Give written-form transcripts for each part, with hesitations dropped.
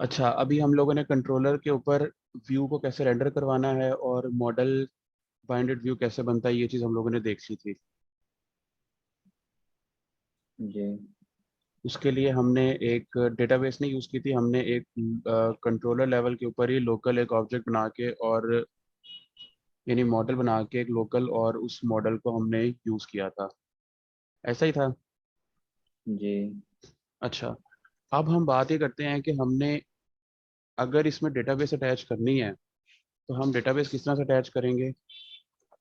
अच्छा, अभी हम लोगों ने कंट्रोलर के ऊपर व्यू को कैसे रेंडर करवाना है और मॉडल बाइंडेड व्यू कैसे बनता है, ये चीज़ हम लोगों ने देख ली थी। जी। उसके लिए हमने एक डेटाबेस नहीं यूज़ की थी, हमने एक कंट्रोलर लेवल के ऊपर ही लोकल एक ऑब्जेक्ट बना के और यानी मॉडल बना के एक लोकल, और उस मॉडल को हमने यूज़ किया था। ऐसा ही था। जी। अच्छा, अब हम बात ये करते हैं कि हमने अगर इसमें डेटाबेस अटैच करनी है तो हम डेटाबेस किस तरह से अटैच करेंगे,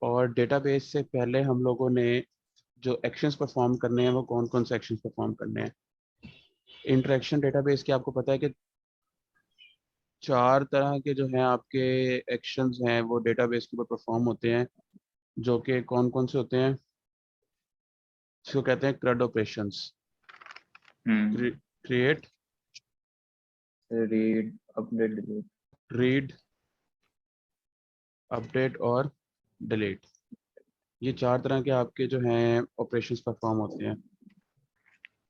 और डेटाबेस से पहले हम लोगों ने जो एक्शंस परफॉर्म करने हैं वो कौन कौन से एक्शंस परफॉर्म करने हैं। इंटरेक्शन डेटाबेस के आपको पता है कि चार तरह के जो हैं आपके एक्शंस हैं वो डेटाबेस के ऊपर परफॉर्म होते हैं, जो कि कौन कौन से होते हैं। इसको कहते हैं CRUD ऑपरेशंस। हम्म। Create, read, update, delete. Read, update और डिलीट। ये चार तरह के आपके जो हैं ऑपरेशंस परफॉर्म होते हैं।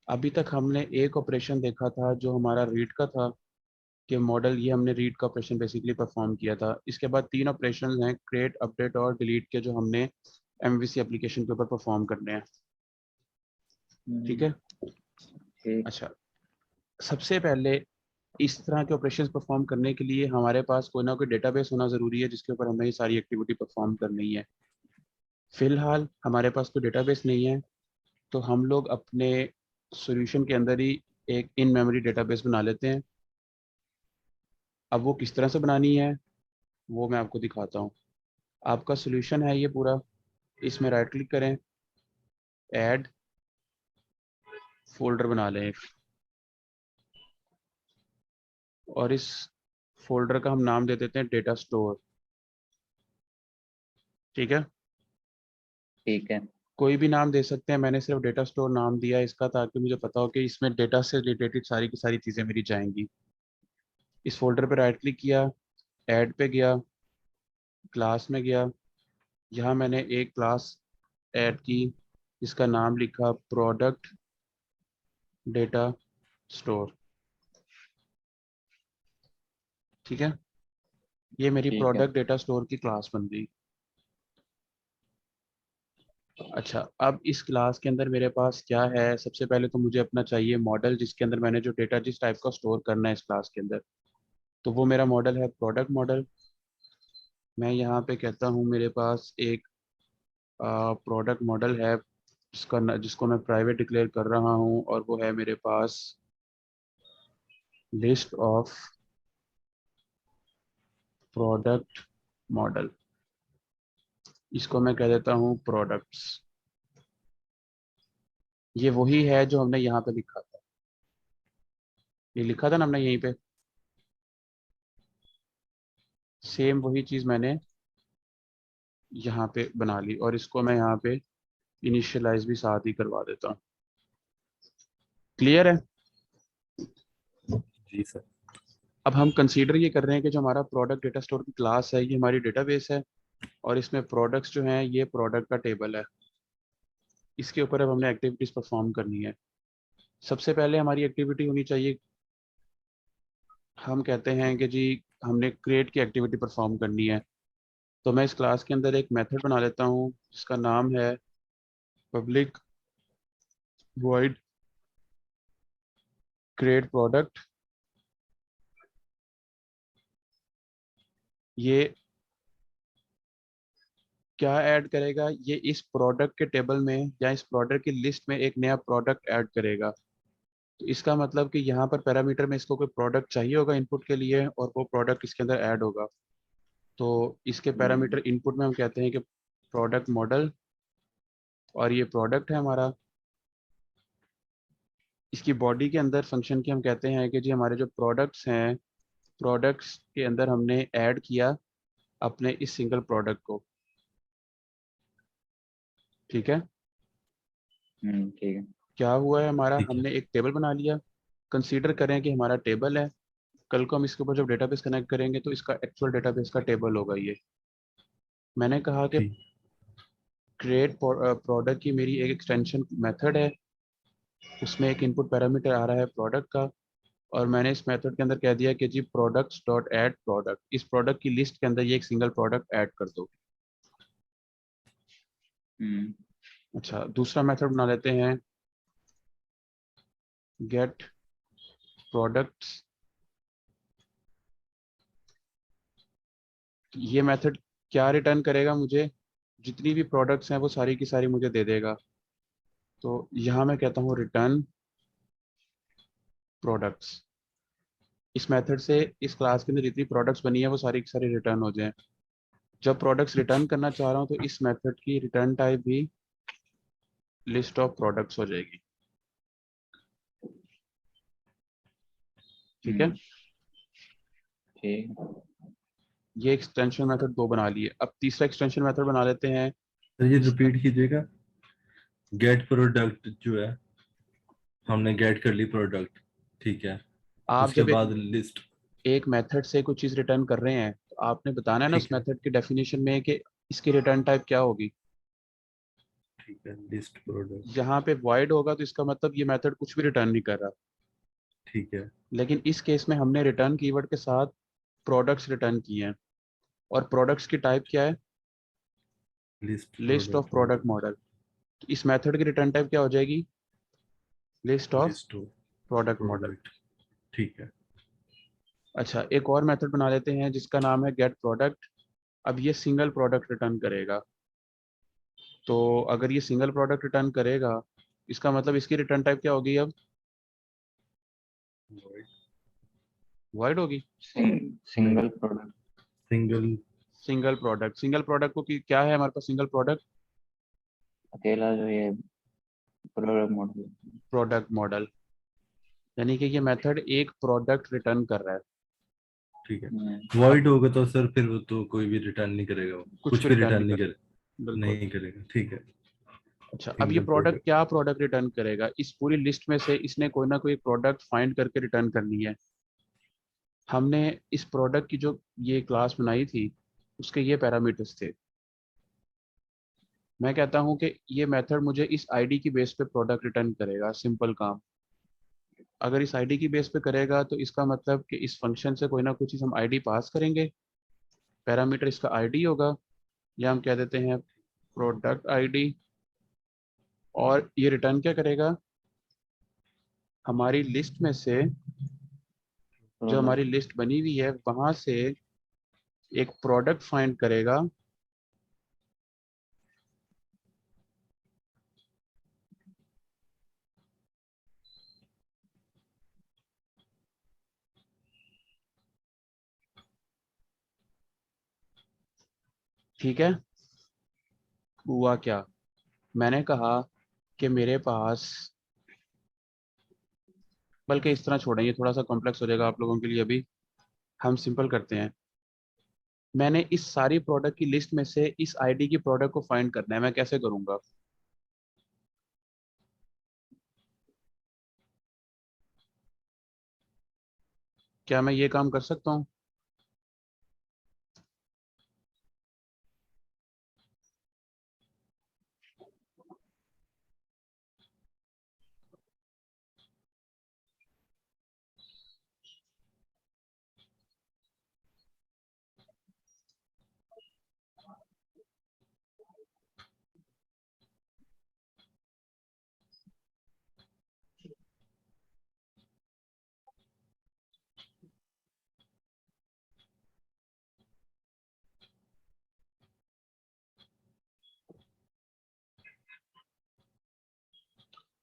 अभी तक हमने एक ऑपरेशन देखा था जो हमारा रीड का था, कि मॉडल ये हमने रीड का ऑपरेशन बेसिकली परफॉर्म किया था। इसके बाद तीन ऑपरेशन हैं, क्रिएट, अपडेट और डिलीट के, जो हमने MVC एप्लीकेशन के ऊपर परफॉर्म करने हैं। ठीक हम्म, है। ठीक। अच्छा, सबसे पहले इस तरह के ऑपरेशंस परफॉर्म करने के लिए हमारे पास कोई ना कोई डेटाबेस होना ज़रूरी है जिसके ऊपर हमें ये सारी एक्टिविटी परफॉर्म करनी है। फिलहाल हमारे पास कोई डेटाबेस नहीं है, तो हम लोग अपने सॉल्यूशन के अंदर ही एक इन मेमोरी डेटाबेस बना लेते हैं। अब वो किस तरह से बनानी है वो मैं आपको दिखाता हूँ। आपका सॉल्यूशन है ये पूरा, इसमें राइट क्लिक करें, ऐड फोल्डर बना लें एक, और इस फोल्डर का हम नाम दे देते हैं डेटा स्टोर। ठीक है। ठीक है। कोई भी नाम दे सकते हैं, मैंने सिर्फ डेटा स्टोर नाम दिया है इसका, ताकि मुझे पता हो कि इसमें डेटा से रिलेटेड सारी की सारी चीज़ें मेरी जाएंगी। इस फोल्डर पे राइट क्लिक किया, ऐड पे गया, क्लास में गया, यहाँ मैंने एक क्लास ऐड की, इसका नाम लिखा प्रोडक्ट डेटा स्टोर। ठीक है, ये मेरी ठीक है। प्रोडक्ट डेटा स्टोर की क्लास बन गई। अच्छा, अब इस क्लास के अंदर मेरे पास क्या है, सबसे पहले तो मुझे अपना चाहिए मॉडल जिसके अंदर मैंने जो डेटा जिस टाइप का स्टोर करना है इस क्लास के अंदर। तो वो मेरा मॉडल है प्रोडक्ट मॉडल। मैं यहाँ पे कहता हूँ मेरे पास एक प्रोडक्ट मॉडल है जिसको मैं प्राइवेट डिक्लेयर कर रहा हूँ, और वो है मेरे पास लिस्ट ऑफ प्रोडक्ट मॉडल। इसको मैं कह देता हूँ प्रोडक्ट्स। ये वही है जो हमने यहाँ पे लिखा था, ये लिखा था ना हमने यहीं पे, सेम वही चीज़ मैंने यहाँ पे बना ली, और इसको मैं यहाँ पे इनिशियलाइज भी साथ ही करवा देता हूँ। क्लियर है। जी सर। अब हम कंसीडर ये कर रहे हैं कि जो हमारा प्रोडक्ट डेटा स्टोर की क्लास है ये हमारी डेटाबेस है, और इसमें प्रोडक्ट्स जो हैं ये प्रोडक्ट का टेबल है। इसके ऊपर अब हमने एक्टिविटीज परफॉर्म करनी है। सबसे पहले हमारी एक्टिविटी होनी चाहिए, हम कहते हैं कि जी हमने क्रिएट की एक्टिविटी परफॉर्म करनी है। तो मैं इस क्लास के अंदर एक मेथड बना लेता हूँ जिसका नाम है पब्लिक वॉइड क्रिएट प्रोडक्ट। ये क्या ऐड करेगा, ये इस प्रोडक्ट के टेबल में या इस प्रोडक्ट की लिस्ट में एक नया प्रोडक्ट ऐड करेगा। तो इसका मतलब कि यहाँ पर पैरामीटर में इसको कोई प्रोडक्ट चाहिए होगा इनपुट के लिए, और वो प्रोडक्ट इसके अंदर ऐड होगा। तो इसके पैरामीटर हम्म, इनपुट में हम कहते हैं कि प्रोडक्ट मॉडल, और ये प्रोडक्ट है हमारा। इसकी बॉडी के अंदर फंक्शन की हम कहते हैं कि जी हमारे जो प्रोडक्ट्स हैं, प्रोडक्ट्स के अंदर हमने ऐड किया अपने इस सिंगल प्रोडक्ट को। ठीक है। ठीक है। क्या हुआ है हमारा, ठीक है। हमने एक टेबल बना लिया। कंसीडर करें कि हमारा टेबल है, कल को हम इसके ऊपर जब डेटाबेस कनेक्ट करेंगे तो इसका एक्चुअल डेटाबेस का टेबल होगा ये। मैंने कहा कि ठीक। क्रिएट प्रोडक्ट की मेरी एक एक्सटेंशन मेथड है, उसमें एक इनपुट पैरामीटर आ रहा है प्रोडक्ट का। और मैंने इस मेथड के अंदर कह दिया कि जी प्रोडक्ट्स डॉट ऐड प्रोडक्ट, इस प्रोडक्ट की लिस्ट के अंदर ये एक सिंगल प्रोडक्ट ऐड कर दो। अच्छा, दूसरा मेथड बना लेते हैं गेट प्रोडक्ट्स। ये मेथड क्या रिटर्न करेगा, मुझे जितनी भी प्रोडक्ट्स हैं वो सारी की सारी मुझे दे देगा। तो यहाँ मैं कहता हूँ रिटर्न प्रोडक्ट्स। इस मेथड से इस क्लास के अंदर जितनी प्रोडक्ट्स बनी है वो सारी की सारी रिटर्न हो जाए। जब प्रोडक्ट्स रिटर्न करना चाह रहा हूँ तो इस मेथड की रिटर्न टाइप भी लिस्ट ऑफ प्रोडक्ट्स हो जाएगी। ठीक है, ठीक। ये एक्सटेंशन मेथड दो बना लिए। अब तीसरा एक्सटेंशन मेथड बना लेते हैं। सर ये रिपीट कीजिएगा। गेट प्रोडक्ट जो है, हमने गेट कर ली प्रोडक्ट, ठीक है, आप उसके जब एक बाद लिस्ट। एक मेथड से कुछ चीज रिटर्न कर रहे हैं तो आपने बताना है ना उस ठीक है, मेथड की डेफिनेशन में कि इसकी रिटर्न टाइप क्या होगी। ठीक है, लिस्ट प्रोडक्ट। यहाँ पे void होगा तो इसका मतलब ये मेथड कुछ भी रिटर्न नहीं कर रहा। ठीक है, लेकिन इस केस में हमने रिटर्न कीवर्ड के साथ प्रोडक्ट्स रिटर्न किए हैं, और प्रोडक्ट्स की टाइप क्या है, list list of product product model. Model. तो इस मेथड की रिटर्न टाइप क्या हो जाएगी, list of list of product model. Product. ठीक है। अच्छा, एक और मेथड बना लेते हैं जिसका नाम है गेट प्रोडक्ट। अब ये सिंगल प्रोडक्ट रिटर्न करेगा। तो अगर ये सिंगल प्रोडक्ट रिटर्न करेगा, इसका मतलब इसकी रिटर्न टाइप क्या होगी, अब void होगी। Single product. Single. Single product, single product को क्या है हमारे पास, सिंगल प्रोडक्ट अकेला जो ये प्रोडक्ट मॉडल। प्रोडक्ट मॉडल, यानी कि ये मेथड एक प्रोडक्ट रिटर्न कर रहा है। ठीक है। अब वॉइड होगा तो सर फिर वो तो कोई भी रिटर्न नहीं करेगा, वो कुछ कुछ भी भी रिटर्न रिटर्न नहीं नहीं कर, करे, बिल्कुल। नहीं करेगा। ठीक है। अच्छा, अब ये सिंगल प्रोडक्ट प्रोडक्ट। क्या प्रोडक्ट रिटर्न करेगा, इस पूरी लिस्ट में से इसने कोई ना कोई प्रोडक्ट फाइंड करके रिटर्न करनी है। हमने इस प्रोडक्ट की जो ये क्लास बनाई थी उसके ये पैरामीटर्स थे। मैं कहता हूँ कि ये मेथड मुझे इस आईडी की बेस पे प्रोडक्ट रिटर्न करेगा, सिंपल काम। अगर इस आईडी की बेस पे करेगा तो इसका मतलब कि इस फंक्शन से कोई ना कोई चीज़ हम आईडी पास करेंगे, पैरामीटर इसका आईडी होगा, या हम कह देते हैं प्रोडक्ट आईडी। और ये रिटर्न क्या करेगा, हमारी लिस्ट में से, जो हमारी प्रोडक्ट। लिस्ट बनी हुई है वहां से एक प्रोडक्ट फाइंड करेगा। ठीक है, हुआ क्या, मैंने कहा कि मेरे पास, बल्कि इस तरह छोड़ें, ये थोड़ा सा कॉम्प्लेक्स हो जाएगा आप लोगों के लिए, अभी हम सिंपल करते हैं। मैंने इस सारी प्रोडक्ट की लिस्ट में से इस आईडी की प्रोडक्ट को फाइंड करना है, मैं कैसे करूंगा। क्या मैं ये काम कर सकता हूँ।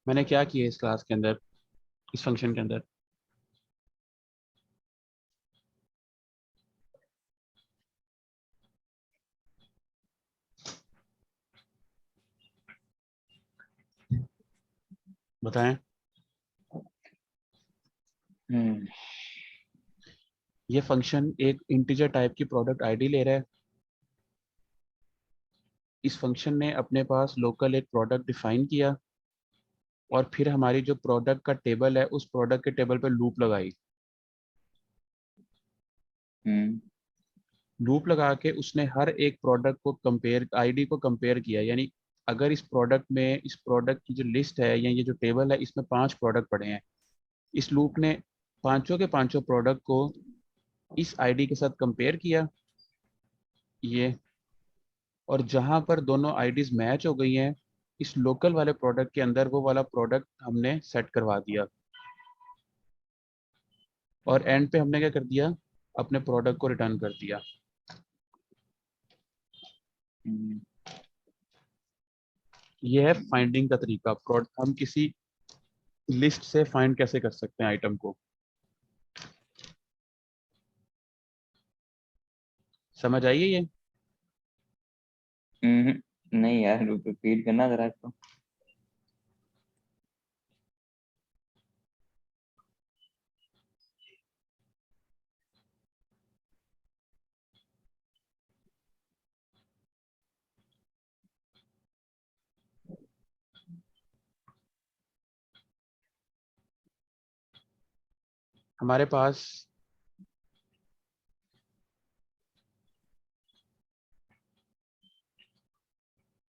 मैंने क्या किया इस क्लास के अंदर, इस फंक्शन के अंदर, बताएं। ये फंक्शन एक इंटीजर टाइप की प्रोडक्ट आईडी ले रहा है। इस फंक्शन ने अपने पास लोकल एक प्रोडक्ट डिफाइन किया, और फिर हमारी जो प्रोडक्ट का टेबल है उस प्रोडक्ट के टेबल पे लूप लगाई। लूप लगा के उसने हर एक प्रोडक्ट को कंपेयर, आईडी को कंपेयर किया, यानी अगर इस प्रोडक्ट में, इस प्रोडक्ट की जो लिस्ट है या ये जो टेबल है इसमें 5 प्रोडक्ट पड़े हैं, इस लूप ने पांचों के पांचों प्रोडक्ट को इस आईडी के साथ कंपेयर किया ये, और जहां पर दोनों आईडीज मैच हो गई हैं, इस लोकल वाले प्रोडक्ट के अंदर वो वाला प्रोडक्ट हमने सेट करवा दिया, और एंड पे हमने क्या कर दिया, अपने प्रोडक्ट को रिटर्न कर दिया। हम्म, ये है फाइंडिंग का तरीका। हम किसी लिस्ट से फाइंड कैसे कर सकते हैं आइटम को। समझ आइए ये? नहीं यार, रिपीट करना जरा इसको। हमारे पास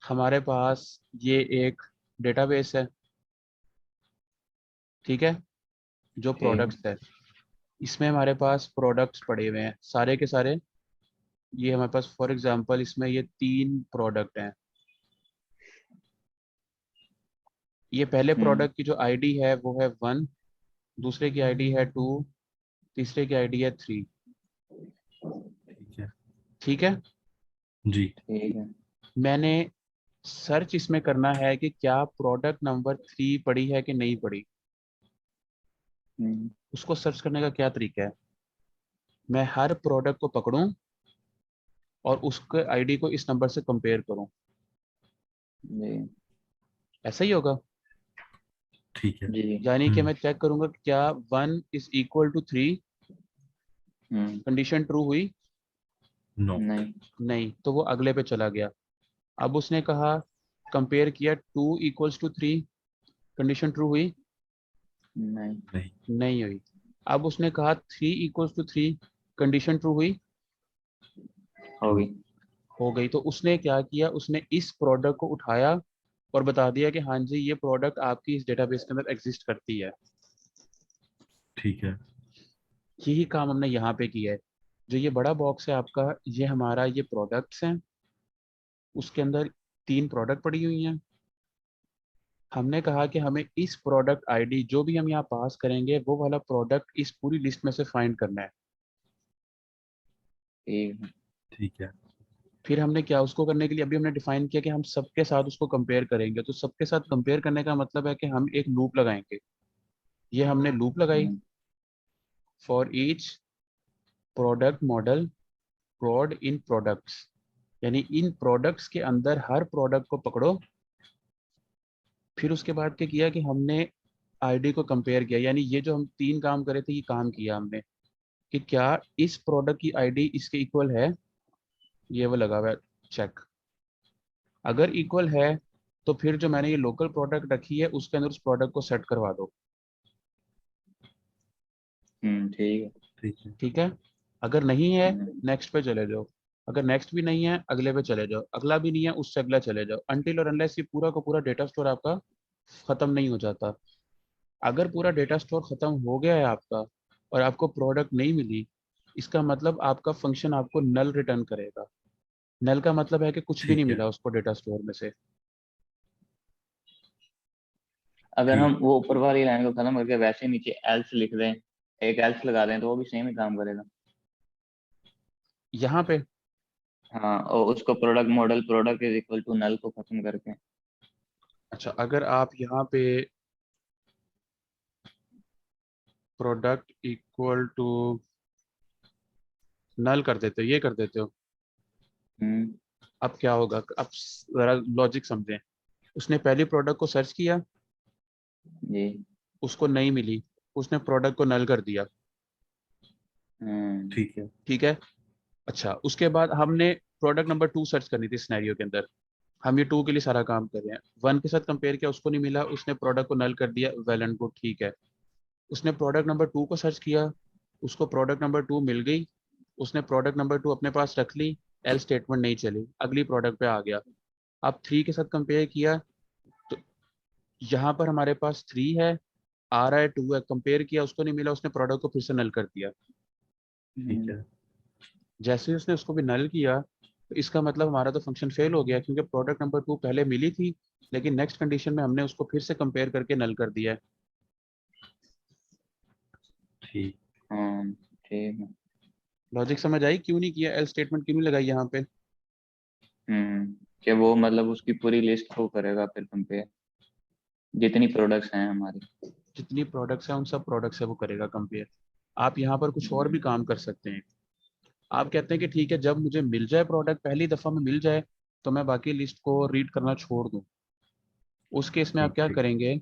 हमारे पास ये एक डेटाबेस है, ठीक है, जो ठीक है। प्रोडक्ट्स है। इसमें हमारे पास प्रोडक्ट्स पड़े हुए हैं सारे के सारे। ये हमारे पास फॉर एग्जांपल इसमें ये 3 प्रोडक्ट हैं। ये पहले हम्म, प्रोडक्ट की जो आईडी है वो है 1, दूसरे की आईडी है 2, तीसरे की आईडी है 3। ठीक है ठीक है। जी। ठीक है। मैंने सर्च इसमें करना है कि क्या प्रोडक्ट नंबर 3 पड़ी है कि नहीं पड़ी। हम्म, उसको सर्च करने का क्या तरीका है, मैं हर प्रोडक्ट को पकड़ूं और उसके आईडी को इस नंबर से कंपेयर करूं। जी ऐसा ही होगा। ठीक है। जी। यानी कि मैं चेक करूंगा कि क्या 1 is equal to 3, hmm, condition true हुई। नो। नहीं नहीं, तो वो अगले पे चला गया। अब उसने कहा कंपेयर किया 2 इक्वल्स टू 3, कंडीशन ट्रू हुई। नहीं नहीं। नहीं हुई। अब उसने कहा 3 इक्वल्स टू 3, कंडीशन ट्रू हुई। होगी। हो गई। तो उसने क्या किया, उसने इस प्रोडक्ट को उठाया और बता दिया कि हाँ जी ये प्रोडक्ट आपकी इस डेटाबेस के अंदर एग्जिस्ट करती है। ठीक है। यही काम हमने यहाँ पे किया है। जो ये बड़ा बॉक्स है आपका, ये हमारा ये प्रोडक्ट्स हैं। उसके अंदर 3 प्रोडक्ट पड़ी हुई हैं। हमने कहा कि हमें इस प्रोडक्ट आईडी जो भी हम यहाँ पास करेंगे वो वाला प्रोडक्ट इस पूरी लिस्ट में से फाइंड करना है। ठीक है। ठीक है। फिर हमने क्या उसको करने के लिए अभी हमने डिफाइन किया कि हम सबके साथ उसको कंपेयर करेंगे। तो सबके साथ कंपेयर करने का मतलब है कि हम एक लूप लगाएंगे। ये हमने लूप लगाई, हम्म, for each product model prod in products, यानी इन प्रोडक्ट्स के अंदर हर प्रोडक्ट को पकड़ो। फिर उसके बाद क्या किया कि हमने आईडी को कंपेयर किया, यानी ये जो हम 3 काम करे थे ये काम किया हमने कि क्या इस प्रोडक्ट की आईडी इसके इक्वल है। ये वो लगा हुआ है चेक। अगर इक्वल है तो फिर जो मैंने ये लोकल प्रोडक्ट रखी है उसके अंदर उस प्रोडक्ट को सेट करवा दो। ठीक है। ठीक है। ठीक है। अगर नहीं है, हम्म, नेक्स्ट पे चले जाओ। अगर नेक्स्ट भी नहीं है, अगले पे चले जाओ। अगला भी नहीं है, उससे अगला चले जाओ, अनटिल और अनलेस ये पूरा का पूरा डेटा स्टोर आपका खत्म नहीं हो जाता। अगर पूरा डेटा स्टोर खत्म हो गया है आपका और आपको प्रोडक्ट नहीं मिली, इसका मतलब आपका फंक्शन आपको नल रिटर्न करेगा। नल का मतलब है कि कुछ भी नहीं ठीक है। मिला उसको डेटा स्टोर में से। अगर हम ठीक। वो ऊपर वाली लाइन को खत्म करके वैसे नीचे एल्स लिख दें, एक एल्स लगा दें, तो वो भी सेम ही काम करेगा। यहाँ पे हाँ, और उसको product model product is equal to null को खत्म करके। अच्छा, अगर आप यहाँ पे प्रोडक्ट इक्वल टू नल कर देते हो, ये कर देते हो, हम्म, अब क्या होगा, अब जरा लॉजिक समझें। उसने पहली प्रोडक्ट को सर्च किया, जी। उसको नहीं मिली, उसने प्रोडक्ट को नल कर दिया। हम्म, ठीक है। ठीक है। अच्छा, उसके बाद हमने प्रोडक्ट नंबर 2 सर्च करनी थी सिनेरियो के अंदर। हम ये 2 के लिए सारा काम कर रहे हैं। 1 के साथ कंपेयर किया, उसको नहीं मिला, उसने प्रोडक्ट को नल कर दिया, वेल एंड गुड, ठीक है। उसने प्रोडक्ट नंबर 2 को सर्च किया, उसको प्रोडक्ट नंबर 2 मिल गई, उसने प्रोडक्ट नंबर 2 अपने पास रख ली, एल स्टेटमेंट नहीं चली, अगली प्रोडक्ट पे आ गया। अब 3 के साथ कंपेयर किया तो यहाँ पर हमारे पास 3 है, आ रहा है 2 है, कंपेयर किया उसको नहीं मिला, उसने प्रोडक्ट को फिर से नल कर दिया। ठीक है। जैसे ही उसने उसको भी नल किया तो इसका मतलब हमारा तो फंक्शन फेल हो गया, क्योंकि प्रोडक्ट नंबर 2 पहले मिली थी लेकिन नेक्स्ट कंडीशन में हमने उसको फिर से कंपेयर करके नल कर दिया है। ठीक। हाँ ठीक है। लॉजिक समझ आई क्यों नहीं किया, एल स्टेटमेंट क्यों नहीं लगाई यहाँ पे? कि वो मतलब उसकी पूरी लिस्ट को करेगा फिर कंपेयर, जितनी प्रोडक्ट्स हैं हमारी। जितनी प्रोडक्ट्स हैं उन सब प्रोडक्ट्स से वो करेगा कंपेयर। आप यहाँ पर कुछ और भी काम कर सकते हैं। आप कहते हैं कि ठीक है, जब मुझे मिल जाए प्रोडक्ट, पहली दफ़ा में मिल जाए तो मैं बाकी लिस्ट को रीड करना छोड़ दूँ। उस केस में आप ठीक। क्या ठीक। करेंगे?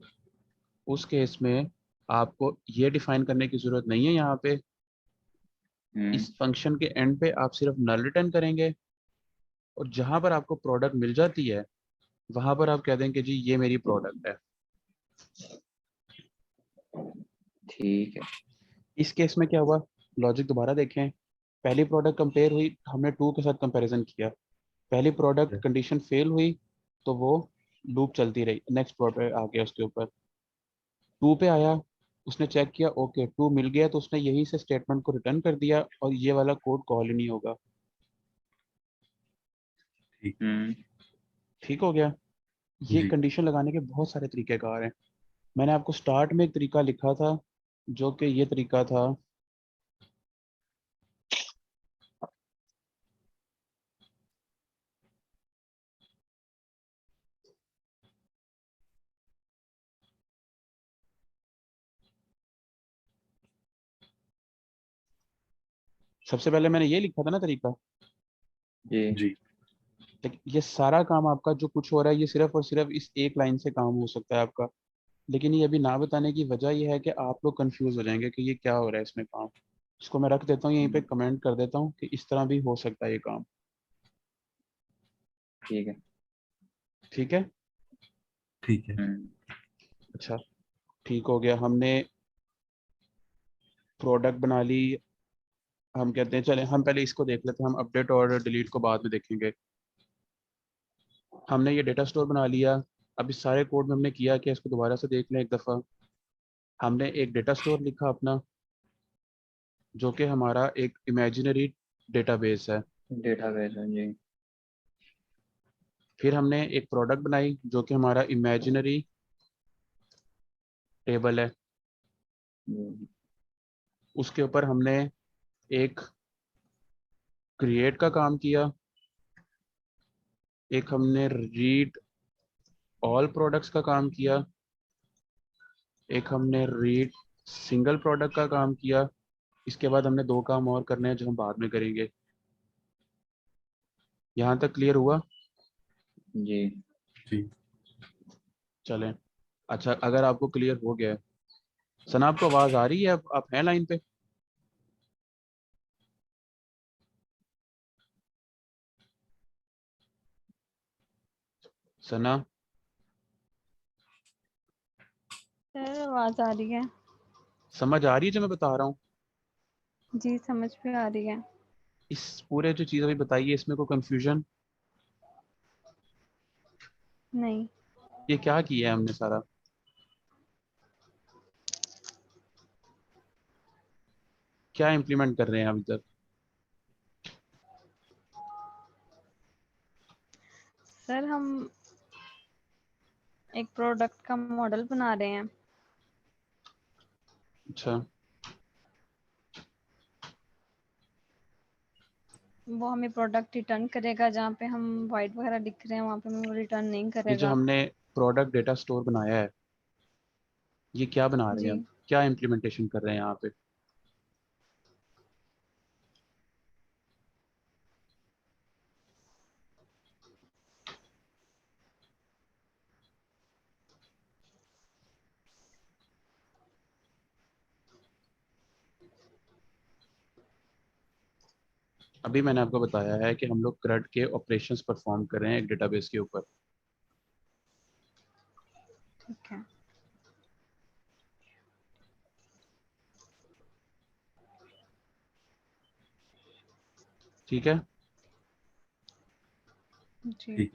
उस केस में आपको ये डिफाइन करने की ज़रूरत नहीं है यहाँ पे। हम्म इस फंक्शन के एंड पे आप सिर्फ नल रिटर्न करेंगे और जहाँ पर आपको प्रोडक्ट मिल जाती है वहाँ पर आप कह देंगे जी ये मेरी प्रोडक्ट है। ठीक है। इस केस में क्या हुआ, लॉजिक दोबारा देखें। पहली प्रोडक्ट कंपेयर हुई, हमने 2 के साथ कंपैरिजन किया, पहली प्रोडक्ट कंडीशन फेल हुई तो वो लूप चलती रही, नेक्स्ट प्रोडक्ट आ गया उसके ऊपर। 2 पे आया, उसने चेक किया, ओके 2 मिल गया, तो उसने यही से स्टेटमेंट को रिटर्न कर दिया और ये वाला कोड कॉल ही नहीं होगा। ठीक। ठीक हो गया। ये जी। कंडीशन लगाने के बहुत सारे तरीकेकार हैं। मैंने आपको स्टार्ट में एक तरीका लिखा था जो कि ये तरीका था। सबसे पहले मैंने ये लिखा था ना तरीका। जी जी। लेकिन ये सारा काम आपका जो कुछ हो रहा है ये सिर्फ और सिर्फ इस एक लाइन से काम हो सकता है आपका। लेकिन ये अभी ना बताने की वजह ये है कि आप लोग कंफ्यूज हो जाएंगे कि ये क्या हो रहा है इसमें काम। इसको मैं रख देता हूँ यहीं पे, कमेंट कर देता हूँ कि इस तरह भी हो सकता है ये काम। ठीक है। ठीक है। ठीक है। अच्छा, ठीक हो गया। हमने प्रोडक्ट बना ली। हम कहते हैं चले हम पहले इसको देख लेते हैं, हम अपडेट और डिलीट को बाद में देखेंगे। हमने ये डेटा स्टोर बना लिया। अब इस सारे कोड में हमने किया कि इसको दोबारा से देख लें एक दफ़ा। हमने एक डेटा स्टोर लिखा अपना जो कि हमारा एक इमेजिनरी डेटाबेस है। डेटाबेस है जी। फिर हमने एक प्रोडक्ट बनाई जो कि हमारा इमेजिनरी टेबल है। जी। उसके ऊपर हमने एक क्रिएट का काम किया, एक हमने रीड ऑल प्रोडक्ट्स का काम किया, एक हमने रीड सिंगल प्रोडक्ट का काम किया। इसके बाद हमने 2 काम और करने हैं जो हम बाद में करेंगे। यहाँ तक क्लियर हुआ? जी। जी। चलें। अच्छा, अगर आपको क्लियर हो गया है, सना आपको आवाज़ आ रही है? आप हैं लाइन पे? सना? सर आवाज आ रही है? समझ आ रही है जो मैं बता रहा हूँ? जी समझ में आ रही है। इस पूरे जो चीज़ अभी बताई है इसमें कोई कंफ्यूजन? नहीं। ये क्या किया है हमने सारा? क्या इम्प्लीमेंट कर रहे हैं अभी तक? सर हम एक प्रोडक्ट का मॉडल बना रहे हैं। अच्छा, वो हमें प्रोडक्ट रिटर्न करेगा, जहाँ पे हम वाइट वगैरह लिख रहे हैं वहाँ पे हमें वो रिटर्न नहीं ये जो करेगा। हमने प्रोडक्ट डेटा स्टोर बनाया है ये क्या बना रहे हैं जी हम? क्या इम्प्लीमेंटेशन कर रहे हैं यहाँ पे? अभी मैंने आपको बताया है कि हम लोग CRUD के ऑपरेशंस परफॉर्म कर रहे हैं एक डेटाबेस के ऊपर। ठीक है। ठीक है। जी ठीक।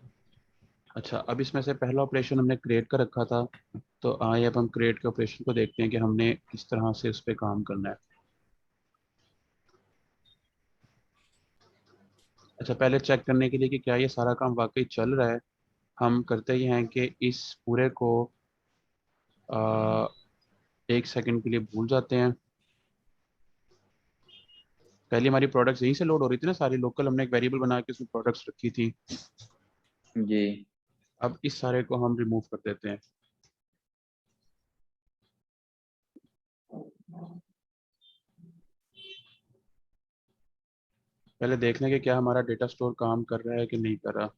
अच्छा, अब इसमें से पहला ऑपरेशन हमने क्रिएट का रखा था। तो आइए अब हम क्रिएट के ऑपरेशन को देखते हैं कि हमने किस तरह से उस पर काम करना है। अच्छा, पहले चेक करने के लिए कि क्या ये सारा काम वाकई चल रहा है, हम करते ही हैं कि इस पूरे को आ, 1 सेकंड के लिए भूल जाते हैं। पहले हमारी प्रोडक्ट्स यहीं से लोड हो रही थी ना सारी लोकल, हमने एक वेरिएबल बना के उसमें प्रोडक्ट्स रखी थी। जी। अब इस सारे को हम रिमूव कर देते हैं। पहले देख लें कि क्या हमारा डेटा स्टोर काम कर रहा है कि नहीं कर रहा।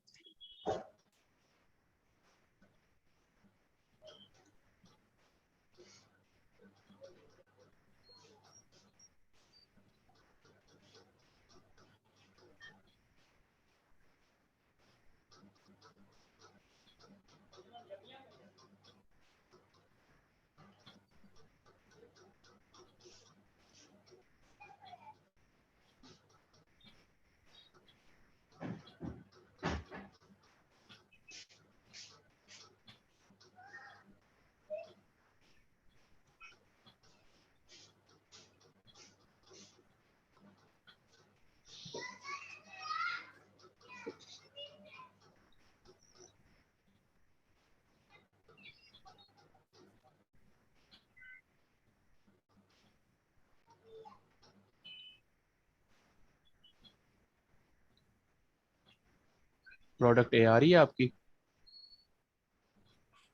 प्रोडक्ट ए आ रही है आपकी?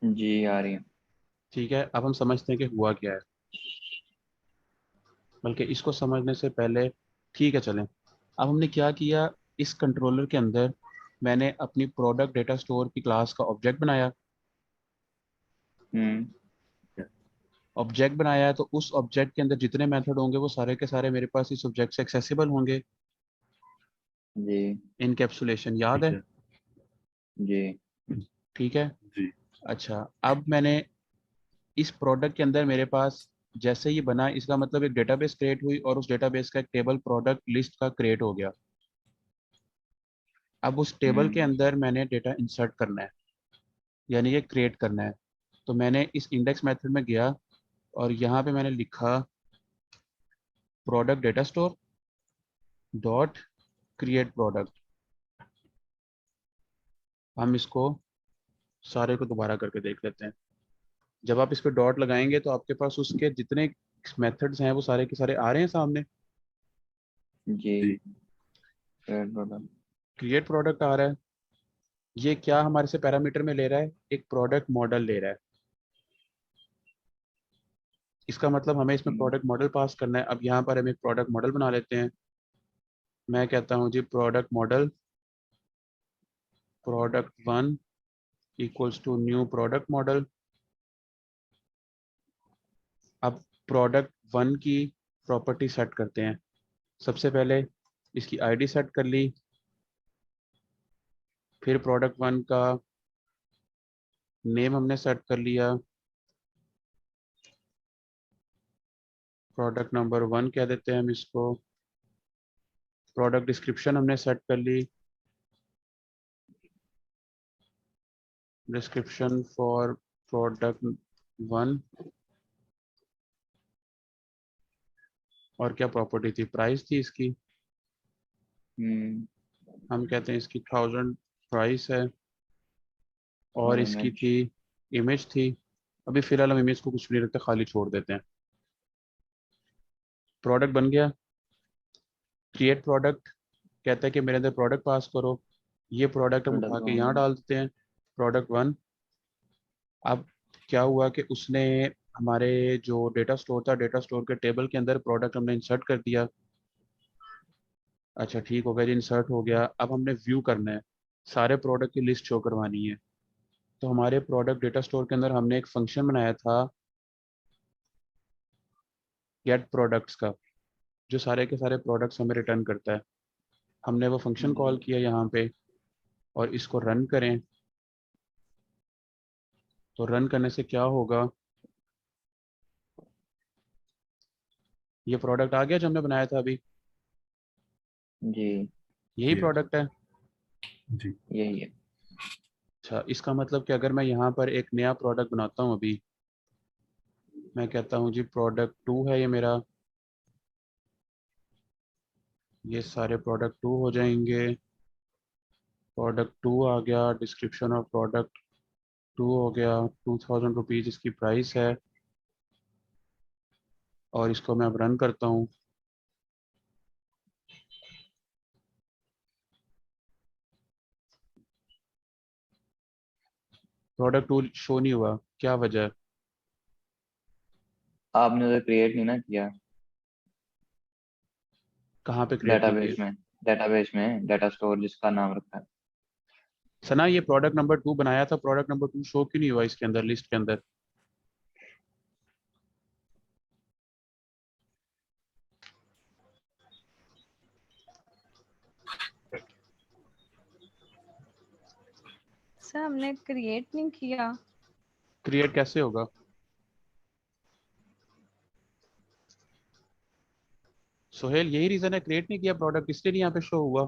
जी आ रही है। ठीक है, अब हम समझते हैं कि हुआ क्या है। बल्कि इसको समझने से पहले, ठीक है चलें, अब हमने क्या किया, इस कंट्रोलर के अंदर मैंने अपनी प्रोडक्ट डेटा स्टोर की क्लास का ऑब्जेक्ट बनाया। हम्म। ऑब्जेक्ट बनाया है तो उस ऑब्जेक्ट के अंदर जितने मेथड होंगे वो सारे के सारे मेरे पास इस ऑब्जेक्ट से एक्सेसिबल होंगे। जी। इनकैप्सुलेशन याद ठीक है? है। जी। ठीक है। जी। अच्छा, अब मैंने इस प्रोडक्ट के अंदर मेरे पास जैसे ही बना, इसका मतलब एक डेटाबेस क्रिएट हुई और उस डेटाबेस का एक टेबल प्रोडक्ट लिस्ट का क्रिएट हो गया। अब उस टेबल के हम्म। अंदर मैंने डेटा इंसर्ट करना है, यानी कि क्रिएट करना है। तो मैंने इस इंडेक्स मेथड में गया और यहाँ पे मैंने लिखा product data store dot create product. हम इसको सारे को दोबारा करके देख लेते हैं। जब आप इस पर डॉट लगाएंगे तो आपके पास उसके जितने मेथड्स हैं वो सारे के सारे आ रहे हैं सामने। जी। जी। प्रोडक्ट। क्रिएट प्रोडक्ट आ रहा है। ये क्या हमारे से पैरामीटर में ले रहा है? एक प्रोडक्ट मॉडल ले रहा है। इसका मतलब हमें इसमें प्रोडक्ट मॉडल पास करना है। अब यहाँ पर हम एक प्रोडक्ट मॉडल बना लेते हैं। मैं कहता हूँ जी product model product 1 equals to new product model. अब प्रोडक्ट 1 की प्रॉपर्टी सेट करते हैं। सबसे पहले इसकी आईडी सेट कर ली, फिर प्रोडक्ट 1 का नेम हमने सेट कर लिया, प्रोडक्ट नंबर 1 कह देते हैं हम इसको। प्रोडक्ट डिस्क्रिप्शन हमने सेट कर ली, डिस्क्रिप्शन फॉर प्रोडक्ट 1। और क्या प्रॉपर्टी थी? प्राइस थी इसकी। हम्म। हम कहते हैं इसकी 1000 प्राइस है। और और इसकी इमेज। थी इमेज थी। अभी फिलहाल हम इमेज को कुछ नहीं रखते, खाली छोड़ देते हैं। प्रोडक्ट बन गया। क्रिएट प्रोडक्ट कहता है कि मेरे अंदर प्रोडक्ट पास करो। ये प्रोडक्ट हम उठा प्रोडक्ट के यहाँ वन। डाल देते हैं, प्रोडक्ट 1। अब क्या हुआ कि उसने हमारे जो डेटा स्टोर था, डेटा स्टोर के टेबल के अंदर प्रोडक्ट हमने इंसर्ट कर दिया। अच्छा ठीक हो गया जी, इंसर्ट हो गया। अब हमने व्यू करना है, सारे प्रोडक्ट की लिस्ट शो करवानी है। तो हमारे प्रोडक्ट डेटा स्टोर के अंदर हमने एक फंक्शन बनाया था गेट प्रोडक्ट्स का, जो सारे के सारे प्रोडक्ट्स हमें रिटर्न करता है। हमने वो फंक्शन कॉल किया यहाँ पे, और इसको रन करें। तो रन करने से क्या होगा, ये प्रोडक्ट आ गया जो हमने बनाया था अभी। जी। यही जी। प्रोडक्ट है। जी। यही है। अच्छा, इसका मतलब कि अगर मैं यहाँ पर एक नया प्रोडक्ट बनाता हूँ अभी, मैं कहता हूँ जी प्रोडक्ट 2 है ये मेरा, ये सारे प्रोडक्ट 2 हो जाएंगे। प्रोडक्ट 2 आ गया, डिस्क्रिप्शन ऑफ प्रोडक्ट 2 हो गया, 2000 रुपीज़ इसकी प्राइस है, और इसको मैं अब रन करता हूँ। प्रोडक्ट 2 शो नहीं हुआ, क्या वजह है? आपने उधर क्रिएट नहीं ना किया कहाँ पे क्रिएट नहीं किया? डेटाबेस में डाटा स्टोर जिसका नाम रखा है। सना, ये प्रोडक्ट नंबर 2 बनाया था, प्रोडक्ट नंबर 2 शो क्यों नहीं हुआ इसके अंदर, लिस्ट के अंदर? सर हमने क्रिएट नहीं किया। क्रिएट कैसे होगा? सोहेल, यही रीजन है क्रिएट नहीं किया प्रोडक्ट, इसलिए नहीं यहाँ पे शो हुआ?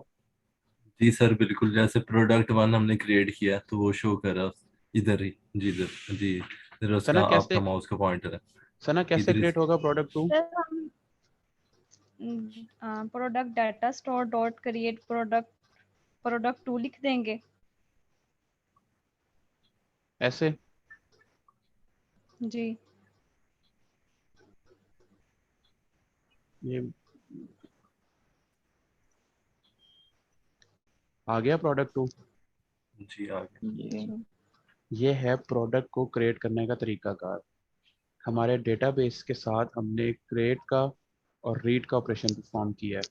जी सर बिल्कुल, जैसे प्रोडक्ट 1 हमने क्रिएट किया तो वो शो कर रहा इधर ही। जी इधर, जी इधर उसका सना आपका कैसे, माउस का पॉइंटर है। सना कैसे इधर क्रिएट होगा प्रोडक्ट 2? सर हम product data store dot create product 2 लिख देंगे। ऐसे? जी ये आ गया प्रोडक्ट 2। जी आगे। ये जी ये है प्रोडक्ट को क्रिएट करने का तरीकाकार। हमारे डेटाबेस के साथ हमने क्रिएट का और रीड का ऑपरेशन परफॉर्म किया है।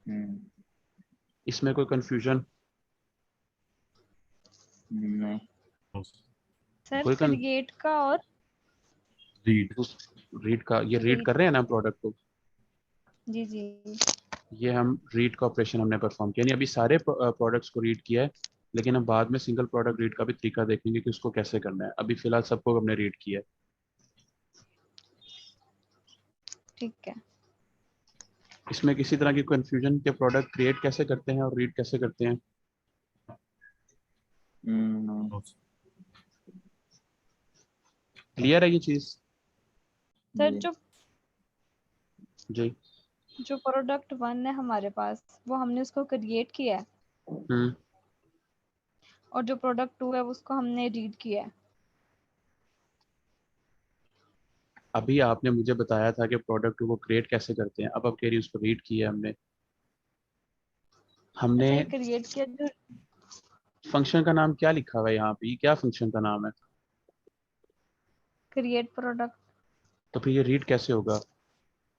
हम्म, इसमें कोई कंफ्यूजन? नहीं। सर कोई क्रिएट का और रीड। रीड का, ये रीड रीड। कर रहे हैं ना प्रोडक्ट को? जी जी ये हम रीड का ऑपरेशन हमने परफॉर्म किया, यानी अभी सारे प्रोडक्ट्स को रीड किया है, लेकिन हम बाद में सिंगल प्रोडक्ट रीड का भी तरीका देखेंगे कि उसको कैसे करना है। अभी फिलहाल सबको हमने रीड किया है। ठीक है। इसमें किसी तरह की कंफ्यूजन के प्रोडक्ट क्रिएट कैसे करते हैं और रीड कैसे करते हैं? नहीं। क्लियर है ये चीज़? सर जी जी। जो प्रोडक्ट 1 है हमारे पास, वो हमने उसको क्रिएट किया है, हम्म। और जो प्रोडक्ट 2 है उसको हमने रीड किया है। अभी आपने मुझे बताया था कि प्रोडक्ट को क्रिएट कैसे करते हैं, अब आप कह रही उसको रीड किया है हमने। हमने अच्छा, ये क्रिएट किया जो फंक्शन का नाम क्या लिखा हुआ है यहाँ पे, ये क्या फंक्शन का नाम है? Create product. तो फिर ये रीड कैसे होगा?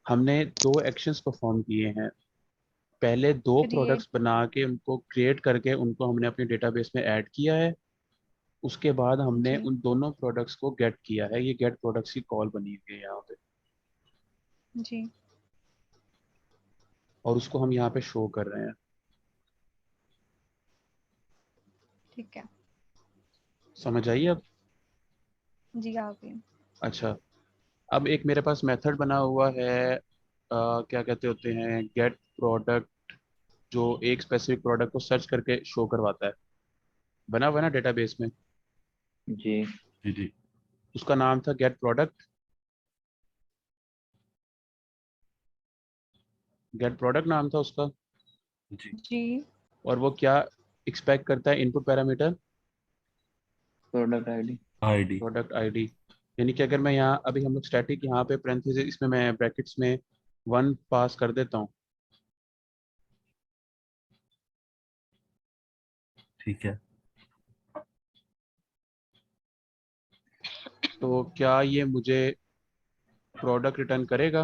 हमने दो एक्शंस परफॉर्म किए हैं। पहले दो क्रिएट। प्रोडक्ट्स बना के उनको क्रिएट करके उनको हमने अपने डेटाबेस में ऐड किया है। उसके बाद हमने जी उन दोनों प्रोडक्ट्स को गेट किया है, ये गेट प्रोडक्ट्स की कॉल बनी हुई है यहाँ पे, जी और उसको हम यहाँ पे शो कर रहे हैं। ठीक है। समझ आइए अब? जी आ गई। अच्छा, अब एक मेरे पास मेथड बना हुआ है, क्या कहते होते हैं, गेट प्रोडक्ट, जो एक स्पेसिफिक प्रोडक्ट को सर्च करके शो करवाता है, बना हुआ है ना डेटाबेस में। जी जी जी उसका नाम था गेट प्रोडक्ट। गेट प्रोडक्ट नाम था उसका। जी। जी और वो क्या एक्सपेक्ट करता है input parameter? Product ID. ID. Product ID. यानी कि अगर मैं यहाँ अभी हम लोग स्टैटिक यहाँ पे पेरेंथेसिस इसमें मैं ब्रैकेट्स में 1 पास कर देता हूँ, ठीक है। तो क्या ये मुझे प्रोडक्ट रिटर्न करेगा?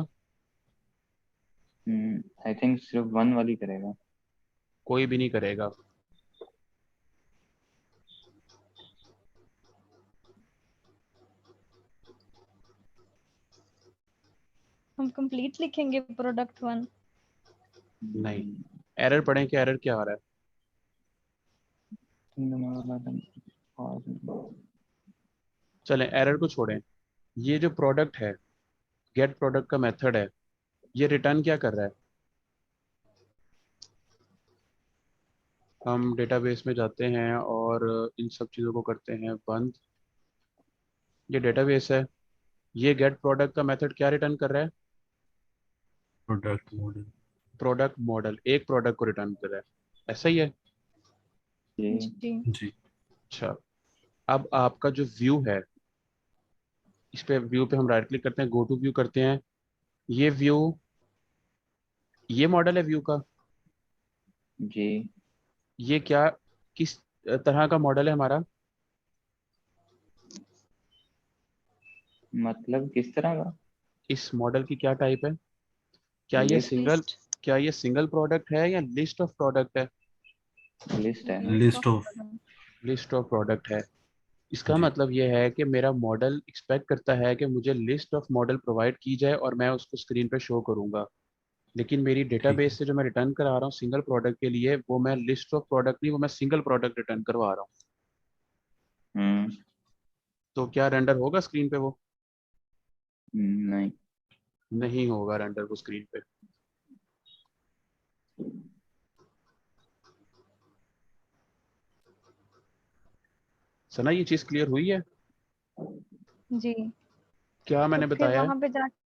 आई थिंक सिर्फ 1 वाली करेगा। कोई भी नहीं करेगा। हम कंप्लीट लिखेंगे प्रोडक्ट 1। नहीं, एरर पढ़ें कि एरर क्या आ रहा है? चलें एरर को छोड़ें। ये जो प्रोडक्ट है, गेट प्रोडक्ट का मेथड है, ये रिटर्न क्या कर रहा है? हम डेटाबेस में जाते हैं और इन सब चीज़ों को करते हैं बंद। ये डेटाबेस है, ये गेट प्रोडक्ट का मेथड क्या रिटर्न कर रहा है? Product model. प्रोडक्ट मॉडल, एक प्रोडक्ट को रिटर्न कर रहा है, ऐसा ही है। जी जी जी। अच्छा, अब आपका जो व्यू है, इस पे व्यू पे हम राइट क्लिक करते हैं, गो टू व्यू करते हैं। ये व्यू, ये मॉडल है व्यू का। जी। ये क्या, किस तरह का मॉडल है हमारा? मतलब किस तरह का? इस मॉडल की क्या टाइप है? क्या ये लिस्ट। सिंगल, लिस्ट क्या ये सिंगल प्रोडक्ट है या लिस्ट ऑफ प्रोडक्ट है? लिस्ट है। List of. List of product है। इसका जी मतलब ये है कि मेरा मॉडल एक्सपेक्ट करता है कि मुझे लिस्ट ऑफ मॉडल प्रोवाइड की जाए और मैं उसको स्क्रीन पे शो करूंगा। लेकिन मेरी ठीक है। डेटाबेस से जो मैं रिटर्न करा रहा हूँ सिंगल प्रोडक्ट के लिए, वो मैं लिस्ट ऑफ प्रोडक्ट नहीं, वो मैं सिंगल प्रोडक्ट रिटर्न करवा रहा हूँ। हम्म। तो क्या रेंडर होगा स्क्रीन पे वो? नहीं। नहीं होगा रेंडर वो स्क्रीन पे। सना, ये चीज क्लियर हुई है? जी। क्या तो मैंने फिर बताया है? वहां पे जाके